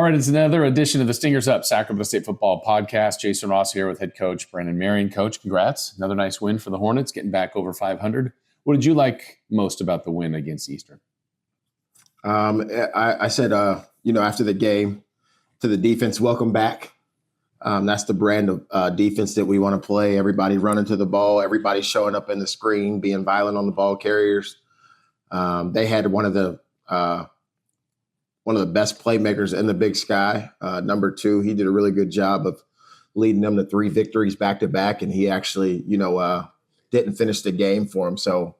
All right, it's another edition of the Stingers Up Sacramento State Football Podcast. Jason Ross here with head coach Brennan Marion. Coach, congrats. Another nice win for the Hornets, getting back over 500. What did you like most about the win against Eastern? I said, after the game to the defense, welcome back. That's the brand of defense that we want to play. Everybody running to the ball, everybody showing up in the screen, being violent on the ball carriers. They had one of the best playmakers in the Big Sky. Number 2, he did a really good job of leading them to 3 victories back to back, and he actually, didn't finish the game for him. So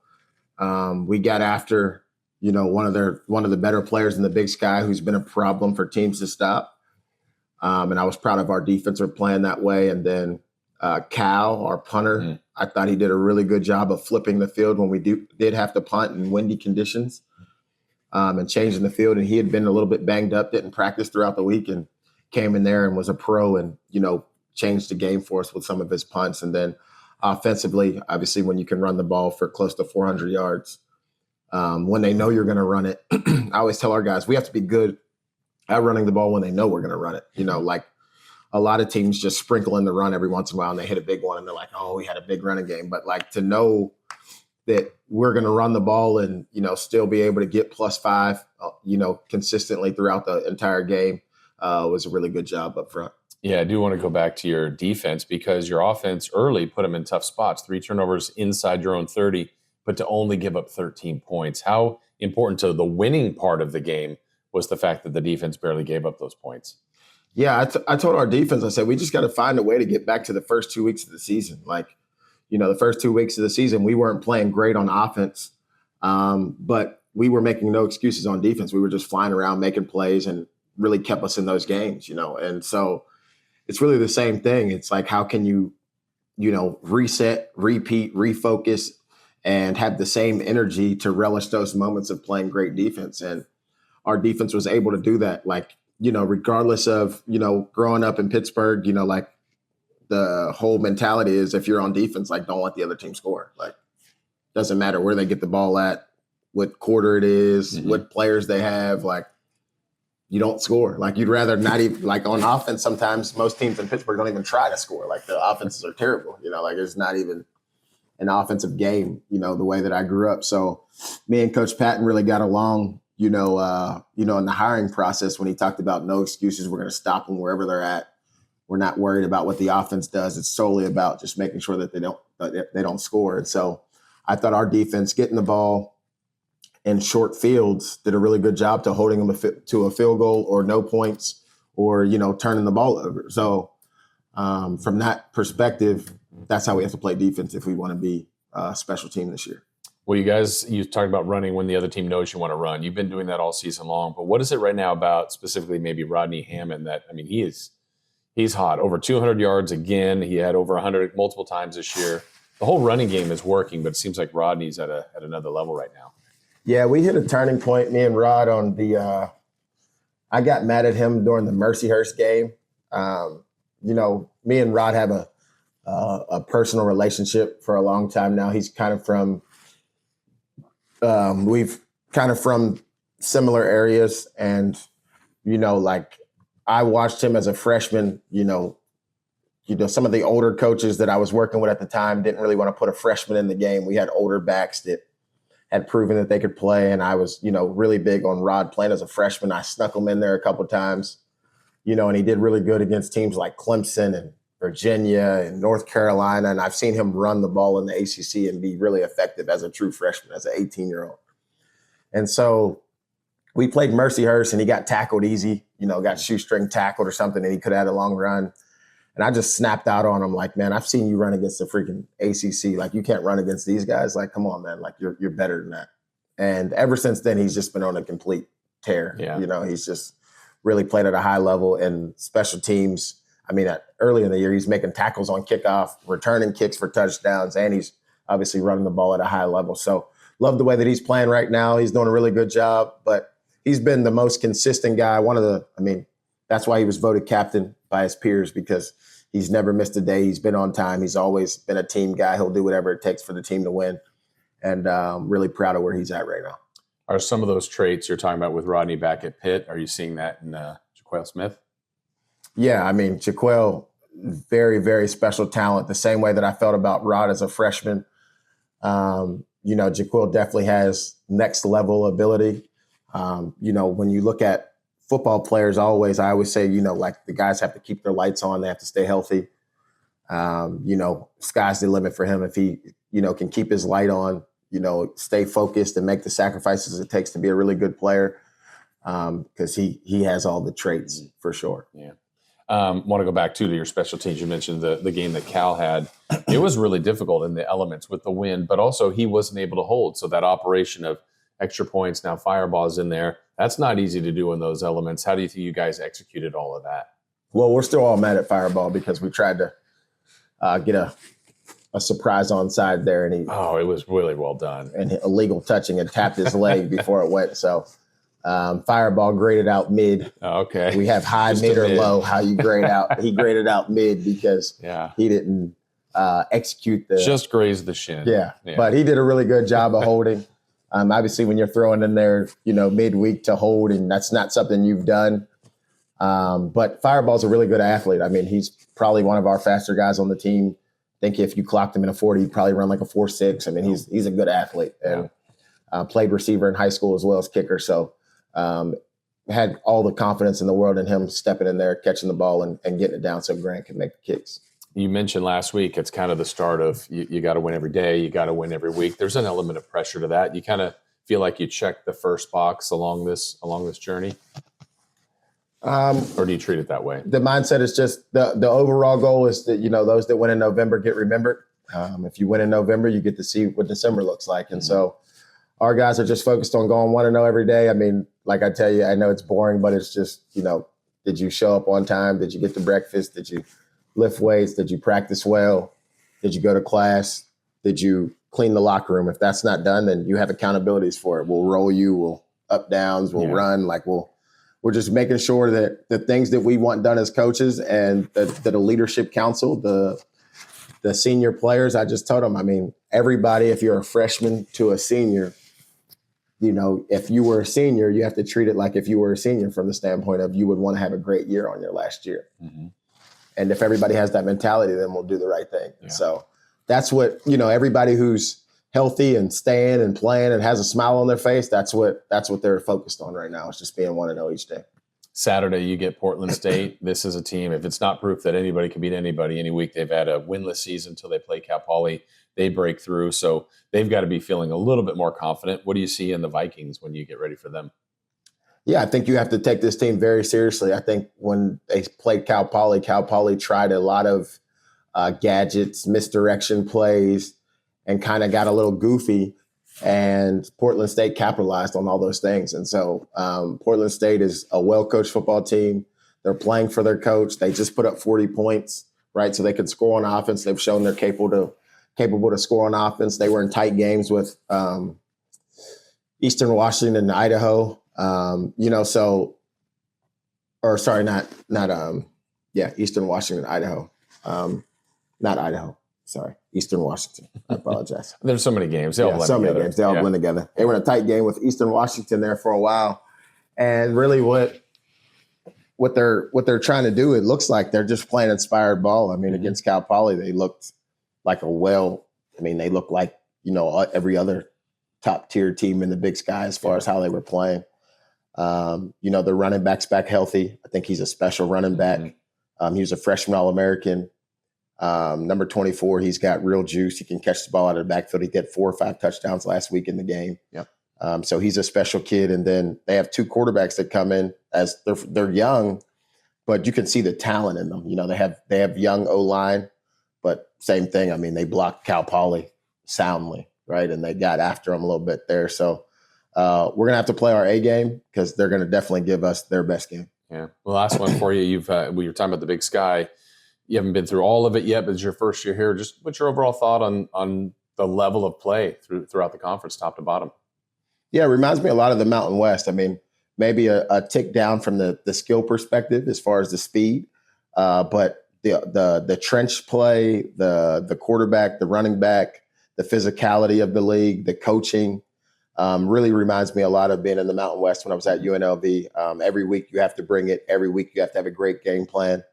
we got after, one of the better players in the Big Sky who's been a problem for teams to stop. And I was proud of our defense for playing that way. And then Cal, our punter, I thought he did a really good job of flipping the field when we did have to punt in windy conditions. And changing the field. And he had been a little bit banged up, didn't practice throughout the week, and came in there and was a pro and, changed the game for us with some of his punts. And then offensively, obviously, when you can run the ball for close to 400 yards, when they know you're going to run it, I always tell our guys, we have to be good at running the ball when they know we're going to run it. Like a lot of teams just sprinkle in the run every once in a while and they hit a big one and they're like, oh, we had a big running game. But like to know that we're going to run the ball and, still be able to get +5, consistently throughout the entire game was a really good job up front. Yeah, I do want to go back to your defense because your offense early put them in tough spots. 3 turnovers inside your own 30, but to only give up 13 points. How important to the winning part of the game was the fact that the defense barely gave up those points? Yeah, I told our defense, I said, we just got to find a way to get back to the first 2 weeks of the season. Like, the first 2 weeks of the season, we weren't playing great on offense, but we were making no excuses on defense. We were just flying around, making plays, and really kept us in those games, And so it's really the same thing. It's like, how can you, reset, repeat, refocus, and have the same energy to relish those moments of playing great defense? And our defense was able to do that. Like, regardless of, growing up in Pittsburgh, like, the whole mentality is if you're on defense, like, don't let the other team score. Like, doesn't matter where they get the ball at, what quarter it is, what players they have. Like, you don't score. Like, you'd rather not even, like, on offense, sometimes most teams in Pittsburgh don't even try to score. Like, the offenses are terrible. Like, it's not even an offensive game, the way that I grew up. So me and Coach Patton really got along, in the hiring process when he talked about no excuses. We're going to stop them wherever they're at. We're not worried about what the offense does. It's solely about just making sure that they don't score. And so I thought our defense getting the ball in short fields did a really good job to holding them to a field goal or no points or, turning the ball over. So from that perspective, that's how we have to play defense if we want to be a special team this year. Well, you talked about running when the other team knows you want to run. You've been doing that all season long. But what is it right now about specifically maybe Rodney Hammond that, he's hot. Over 200 yards again. He had over 100 multiple times this year. The whole running game is working, but it seems like Rodney's at another level right now. Yeah, we hit a turning point, me and Rod, on the I got mad at him during the Mercyhurst game. Me and Rod have a personal relationship for a long time now. He's kind of from we've kind of from similar areas, and I watched him as a freshman. Some of the older coaches that I was working with at the time didn't really want to put a freshman in the game. We had older backs that had proven that they could play, and I was really big on Rod playing as a freshman. I snuck him in there a couple of times, and he did really good against teams like Clemson and Virginia and North Carolina. And I've seen him run the ball in the ACC and be really effective as a true freshman, as an 18-year-old. And so we played Mercyhurst and he got tackled easy, got shoestring tackled or something, and he could have had a long run. And I just snapped out on him like, man, I've seen you run against the freaking ACC. Like, you can't run against these guys. Like, come on, man. Like, you're better than that. And ever since then, he's just been on a complete tear. Yeah. He's just really played at a high level in special teams. Early in the year, he's making tackles on kickoff, returning kicks for touchdowns, and he's obviously running the ball at a high level. So love the way that he's playing right now. He's doing a really good job, but he's been the most consistent guy. That's why he was voted captain by his peers, because he's never missed a day. He's been on time. He's always been a team guy. He'll do whatever it takes for the team to win. And I'm really proud of where he's at right now. Are some of those traits you're talking about with Rodney back at Pitt, are you seeing that in Jaquel Smith? Yeah, I mean, Jaquel, very, very special talent. The same way that I felt about Rod as a freshman. Jaquil definitely has next level ability. When you look at football players, I always say, like the guys have to keep their lights on. They have to stay healthy. Sky's the limit for him if he, can keep his light on, stay focused and make the sacrifices it takes to be a really good player. Because he has all the traits for sure. Yeah. Want to go back to your special teams. You mentioned the game that Cal had. It was really difficult in the elements with the wind, but also he wasn't able to hold. So that operation of extra points, now fireballs in there, that's not easy to do in those elements. How do you think you guys executed all of that? Well, we're still all mad at fireball because we tried to get a surprise onside there, and it was really well done. And illegal touching and tapped his leg before it went. So fireball graded out mid. Oh, okay. We have high, mid, or low. How you grade out? He graded out mid because he didn't execute just grazed the shin. Yeah, but he did a really good job of holding. Obviously, when you're throwing in there, midweek to hold, and that's not something you've done. But Fireball's a really good athlete. I mean, he's probably one of our faster guys on the team. I think if you clocked him in a 40, he'd probably run like a 4.6. I mean, he's a good athlete and played receiver in high school as well as kicker. So had all the confidence in the world in him stepping in there, catching the ball and getting it down so Grant can make the kicks. You mentioned last week it's kind of the start of you got to win every day, you got to win every week. There's an element of pressure to that. You kind of feel like you check the first box along this journey, or do you treat it that way? The mindset is just the overall goal is that those that win in November get remembered. If you win in November, you get to see what December looks like, and so our guys are just focused on going 1-0 every day. I mean, like I tell you, I know it's boring, but it's just did you show up on time? Did you get to breakfast? Did you lift weights? Did you practice well? Did you go to class? Did you clean the locker room? If that's not done, then you have accountabilities for it. We'll roll you, we'll up downs, we'll run. Like we're just making sure that the things that we want done as coaches and the leadership council, the senior players, I just told them, I mean, everybody, if you're a freshman to a senior, if you were a senior, you have to treat it like if you were a senior from the standpoint of you would want to have a great year on your last year. Mm-hmm. And if everybody has that mentality, then we'll do the right thing. Yeah. So that's what, everybody who's healthy and staying and playing and has a smile on their face, that's what they're focused on right now. It's just being 1-0 each day. Saturday, you get Portland State. This is a team, if it's not proof that anybody can beat anybody any week, they've had a winless season until they play Cal Poly. They break through. So they've got to be feeling a little bit more confident. What do you see in the Vikings when you get ready for them? Yeah, I think you have to take this team very seriously. I think when they played Cal Poly tried a lot of gadgets, misdirection plays, and kind of got a little goofy. And Portland State capitalized on all those things. And so Portland State is a well-coached football team. They're playing for their coach. They just put up 40 points, right? So they could score on offense. They've shown they're capable to score on offense. They were in tight games with Eastern Washington and Idaho. Eastern Washington, Idaho. Not Idaho. Sorry, Eastern Washington. I apologize. There's so many games. They all blend together. Many games. They all blend together. They were in a tight game with Eastern Washington there for a while. And really what they're trying to do, it looks like they're just playing inspired ball. I mean, against Cal Poly, they looked like they look like, every other top tier team in the Big Sky as far as how they were playing. The running back's back healthy. I think he's a special running back. He was a freshman All-American. Number 24, he's got real juice. He can catch the ball out of the backfield. He did 4 or 5 touchdowns last week in the game. Yep. So he's a special kid. And then they have 2 quarterbacks that come in as they're young, but you can see the talent in them. They have young O-line, but same thing. I mean, they blocked Cal Poly soundly, right? And they got after them a little bit there. So we're going to have to play our A game because they're going to definitely give us their best game. Yeah. Well, last one for you. We were talking about the Big Sky. You haven't been through all of it yet, but it's your first year here. Just what's your overall thought on the level of play throughout the conference, top to bottom? Yeah, it reminds me a lot of the Mountain West. I mean, maybe a tick down from the skill perspective as far as the speed, but the trench play, the quarterback, the running back, the physicality of the league, the coaching, Really reminds me a lot of being in the Mountain West when I was at UNLV. Every week you have to bring it. Every week you have to have a great game plan.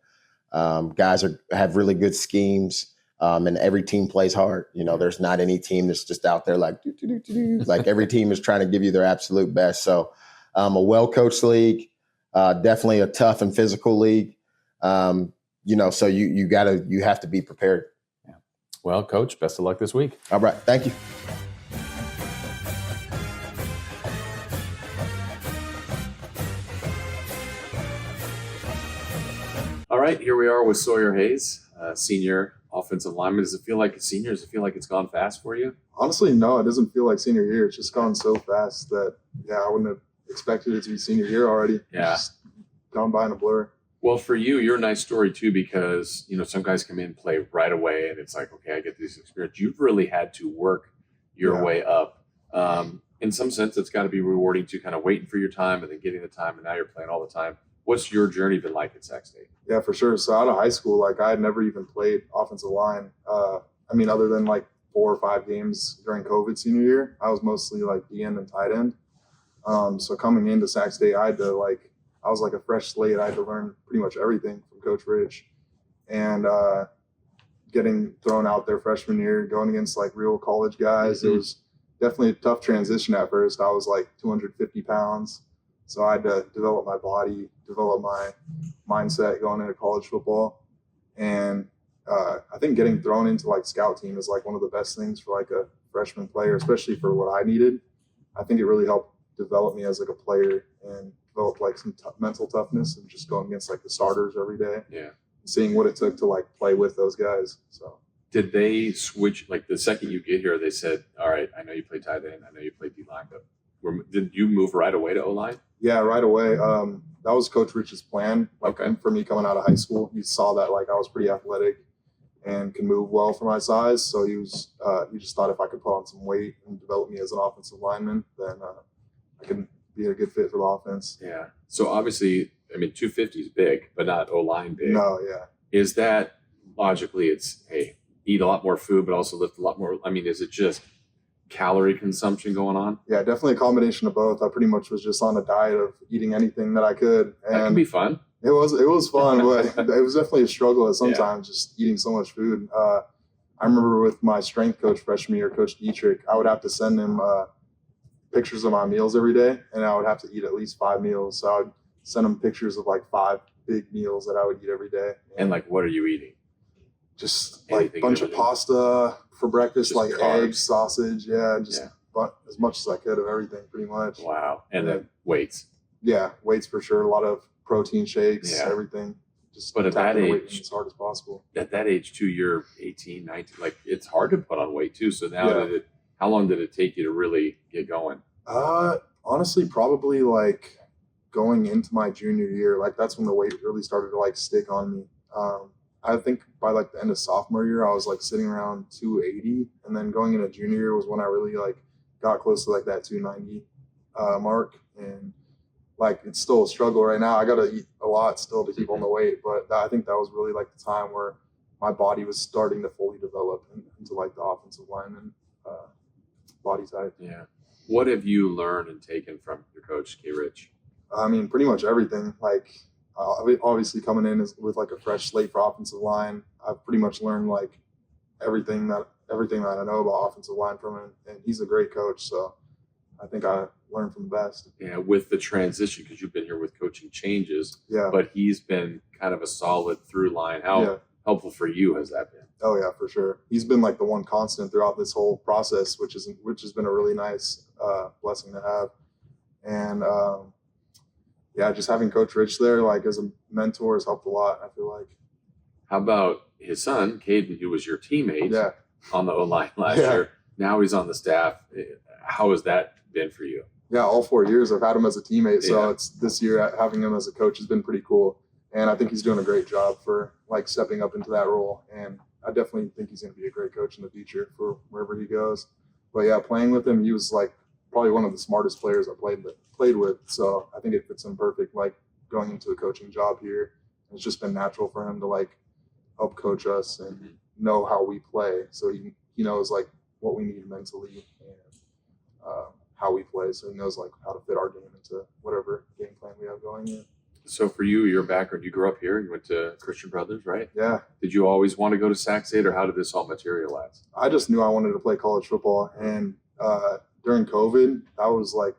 Guys have really good schemes, and every team plays hard. There's not any team that's just out there like like every team is trying to give you their absolute best. So a well-coached league, definitely a tough and physical league. So you have to be prepared. Yeah. Well, Coach, best of luck this week. All right, thank you. All right, here we are with Sawyer Hays, senior offensive lineman. Does it feel like a senior? Does it feel like it's gone fast for you? Honestly, no, it doesn't feel like senior year. It's just gone so fast that, I wouldn't have expected it to be senior year already. Yeah. It's just gone by in a blur. Well, for you, you're a nice story too, because, some guys come in, play right away, and it's like, okay, I get this experience. You've really had to work your way up. In some sense, it's got to be rewarding to kind of waiting for your time and then getting the time, and now you're playing all the time. What's your journey been like at Sac State? Yeah, for sure. So out of high school, I had never even played offensive line. Other than 4 or 5 games during COVID senior year, I was mostly D end and tight end. So coming into Sac State, I was like a fresh slate. I had to learn pretty much everything from Coach Rich, and getting thrown out there freshman year, going against real college guys. It was definitely a tough transition at first. I was 250 pounds. So I had to develop my body, develop my mindset going into college football. And I think getting thrown into scout team is one of the best things for a freshman player, especially for what I needed. I think it really helped develop me as a player and develop some mental toughness and just going against the starters every day. Yeah. And seeing what it took to play with those guys. So did they switch the second you get here? They said, "All right, I know you play tight end, I know you play D line, but did you move right away to O line?" Yeah, right away. That was Coach Rich's plan. For me coming out of high school, he saw that I was pretty athletic and can move well for my size. So he just thought if I could put on some weight and develop me as an offensive lineman, then I can be a good fit for the offense. Yeah. So obviously, 250 is big, but not O line big. No, yeah. Is that logically? It's eat a lot more food, but also lift a lot more. Is it just calorie consumption going on? Yeah, definitely a combination of both. I pretty much was just on a diet of eating anything that I could. And that can be fun. It was fun, but it was definitely a struggle at sometimes just eating so much food. I remember with my strength coach freshman year, Coach Dietrich, I would have to send him pictures of my meals every day, and I would have to eat at least 5 meals. So I would send him pictures of 5 big meals that I would eat every day. And what are you eating? Just a bunch of pasta for breakfast, just eggs, sausage, as much as I could of everything, pretty much. Wow. And then weights. Yeah, weights for sure. A lot of protein shakes, everything. But at that age, as hard as possible. At that age too, you're 18, 19. It's hard to put on weight too. So now, how long did it take you to really get going? Honestly, probably going into my junior year. That's when the weight really started to stick on me. I think by the end of sophomore year, I was sitting around 280, and then going into junior year was when I really got close to that 290 mark. And it's still a struggle right now. I got to eat a lot still to keep on the weight, but I think that was really the time where my body was starting to fully develop into the offensive lineman body type. Yeah. What have you learned and taken from your coach, K. Rich? Pretty much everything. Obviously coming in with a fresh slate for offensive line, I've pretty much learned everything that I know about offensive line from him, and he's a great coach. So I think I learned from the best. Yeah, with the transition, because you've been here with coaching changes, but he's been kind of a solid through line. How helpful for you has that been? Oh yeah, for sure. He's been the one constant throughout this whole process, which has been a really nice blessing to have. And just having Coach Rich there, as a mentor, has helped a lot, I feel like. How about his son, Caden, who was your teammate on the O-line last year? Now he's on the staff. How has that been for you? Yeah, all 4 years I've had him as a teammate. So it's this year having him as a coach has been pretty cool. And I think he's doing a great job for stepping up into that role. And I definitely think he's going to be a great coach in the future for wherever he goes. But yeah, playing with him, he was probably one of the smartest players I played with. So I think it fits him perfect, going into a coaching job here. It's just been natural for him to help coach us and know how we play. So he knows what we need mentally. And how we play, so he knows like how to fit our game into whatever game plan we have going in. So for you, your background, you grew up here. You went to Christian Brothers, right? Yeah, Did you always want to go to Sac State, or how did this all materialize? I just knew I wanted to play college football, and during COVID, that was like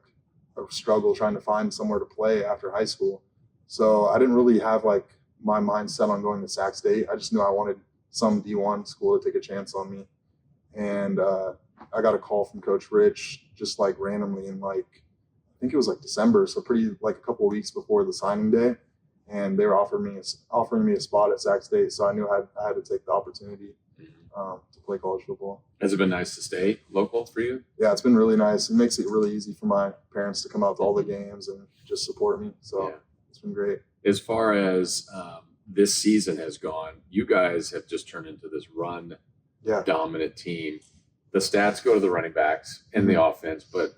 a struggle trying to find somewhere to play after high school. So I didn't really have like my mind set on going to Sac State. I just knew I wanted some D1 school to take a chance on me. And I got a call from Coach Rich just like randomly in like, I think it was like December, so pretty like a couple of weeks before the signing day. And they were offering me a spot at Sac State, so I knew I had to take the opportunity to play college football. Has it been nice to stay local for you? Yeah, it's been really nice. It makes it really easy for my parents to come out to all the games and just support me. So it's been great. As far as this season has gone, you guys have just turned into this run dominant team. The stats go to the running backs and the offense, but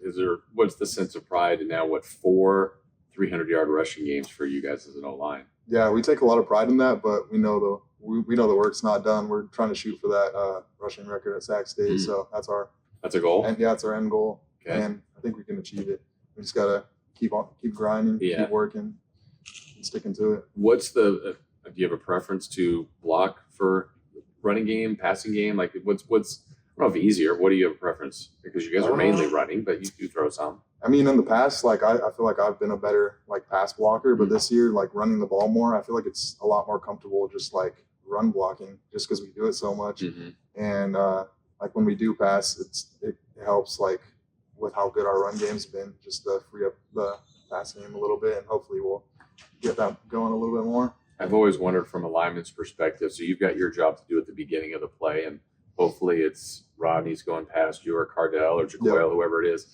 what's the sense of pride in now 4 300-yard rushing games for you guys as an O-line? Yeah, we take a lot of pride in that, but we know the work's not done. We're trying to shoot for that rushing record at Sac State, so that's a goal. And it's our end goal, okay. And I think we can achieve it. We just gotta keep grinding, keep working, and sticking to it. Do you have a preference to block for running game, passing game? Like what's I don't know if easier. What do you have a preference? Because you guys are mainly running, but you do throw some. I mean, in the past, like I feel like I've been a better like pass blocker, but this year, like running the ball more, I feel like it's a lot more comfortable just like run blocking, just because we do it so much. And like when we do pass, it helps like with how good our run game's been, just to free up the pass game a little bit, and hopefully we'll get that going a little bit more. I've always wondered from a lineman's perspective. So you've got your job to do at the beginning of the play, and hopefully it's Rodney's going past you or Cardell or Jacoyle, whoever it is.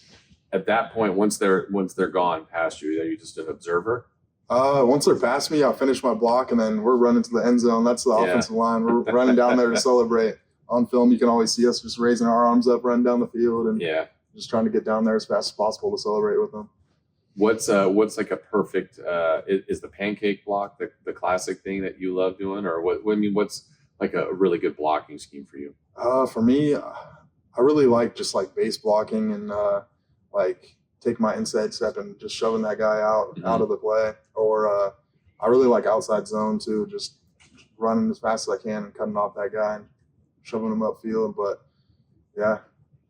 At that point, once they're gone past you, are you just an observer? Once they're past me, I'll finish my block, and then we're running to the end zone. That's the offensive line. We're running down there to celebrate. On film, you can always see us just raising our arms up, running down the field, and just trying to get down there as fast as possible to celebrate with them. What's like a perfect is the pancake block the classic thing that you love doing, or what's like a really good blocking scheme for you? For me, I really like just like base blocking and like take my inside step and just shoving that guy out of the play. Or I really like outside zone too, just running as fast as I can and cutting off that guy and shoving him upfield. But yeah,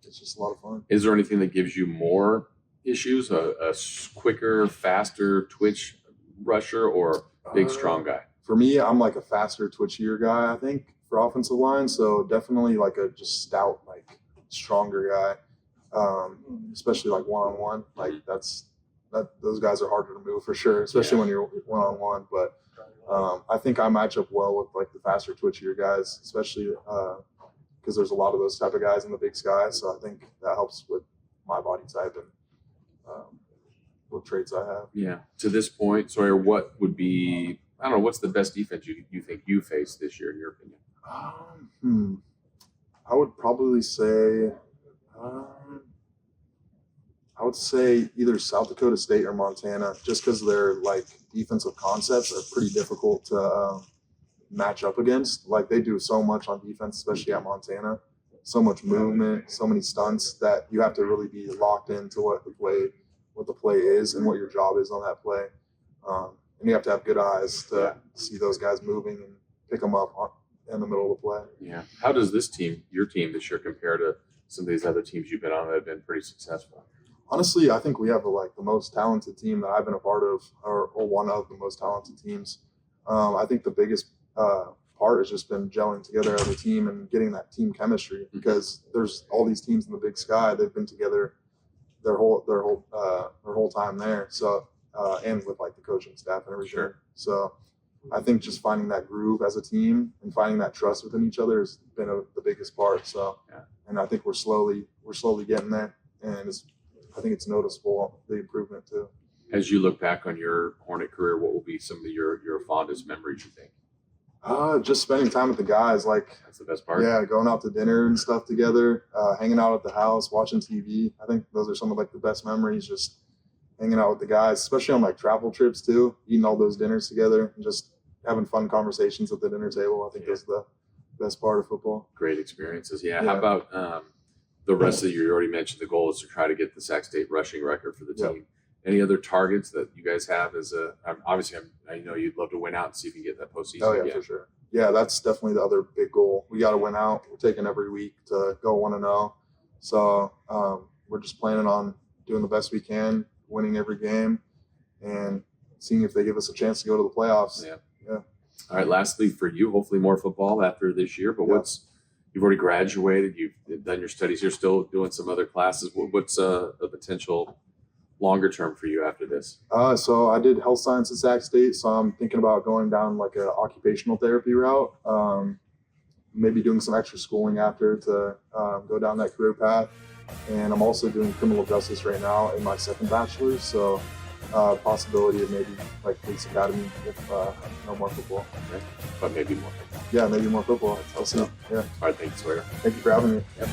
it's just a lot of fun. Is there anything that gives you more issues? A quicker, faster twitch rusher or big, strong guy? For me, I'm like a faster, twitchier guy, I think, for offensive line. So definitely like a just stout, like stronger guy, especially like one-on-one. Like those guys are harder to move for sure, especially when you're one-on-one. But I think I match up well with like the faster, twitchier guys, especially because there's a lot of those type of guys in the Big Sky. So I think that helps with my body type and what traits I have. Yeah. To this point, Sawyer, what would be, I don't know, what's the best defense you think you faced this year, in your opinion? I would probably say, either South Dakota State or Montana, just because their like defensive concepts are pretty difficult to match up against. Like they do so much on defense, especially at Montana, so much movement, so many stunts that you have to really be locked into what the play is and what your job is on that play. And you have to have good eyes to see those guys moving and pick them up in the middle of the play. Yeah. How does your team this year compare to some of these other teams you've been on that have been pretty successful? Honestly, I think we have the most talented team that I've been a part of, or one of the most talented teams. I think the biggest part has just been gelling together as a team and getting that team chemistry, because there's all these teams in the Big Sky. They've been together their whole time there. So and with like the coaching staff and everything. Sure. So I think just finding that groove as a team and finding that trust within each other has been the biggest part. So, and I think we're slowly getting there, and I think it's noticeable, the improvement too. As you look back on your Hornet career, what will be some of your fondest memories, you think? Just spending time with the guys. Like, that's the best part. Yeah, going out to dinner and stuff together, hanging out at the house, watching TV. I think those are some of like the best memories, just hanging out with the guys, especially on like travel trips too, eating all those dinners together and just having fun conversations at the dinner table. I think that's the best part of football. Great experiences. Yeah. How about the rest of the year, you already mentioned the goal is to try to get the Sac State rushing record for the Yep. team. Any other targets that you guys have as obviously I know you'd love to win out and see if you can get that postseason Oh yeah, again. for sure. Yeah, that's definitely the other big goal. We got to win out. We're taking every week to go 1-0. So we're just planning on doing the best we can, winning every game, and seeing if they give us a chance to go to the playoffs. Yeah. Yeah. All right. Lastly, for you, hopefully more football after this year. But Yeah. you've already graduated. You've done your studies. You're still doing some other classes. What's a potential longer term for you after this? So I did health science at Sac State, so I'm thinking about going down like an occupational therapy route. Maybe doing some extra schooling after to go down that career path. And I'm also doing criminal justice right now in my second bachelor's, so possibility of maybe like police academy if no more football. Okay. But maybe more. Yeah, maybe more football. I'll see. Yeah. All right. Thank you, Sawyer. Thank you for having me. Yep.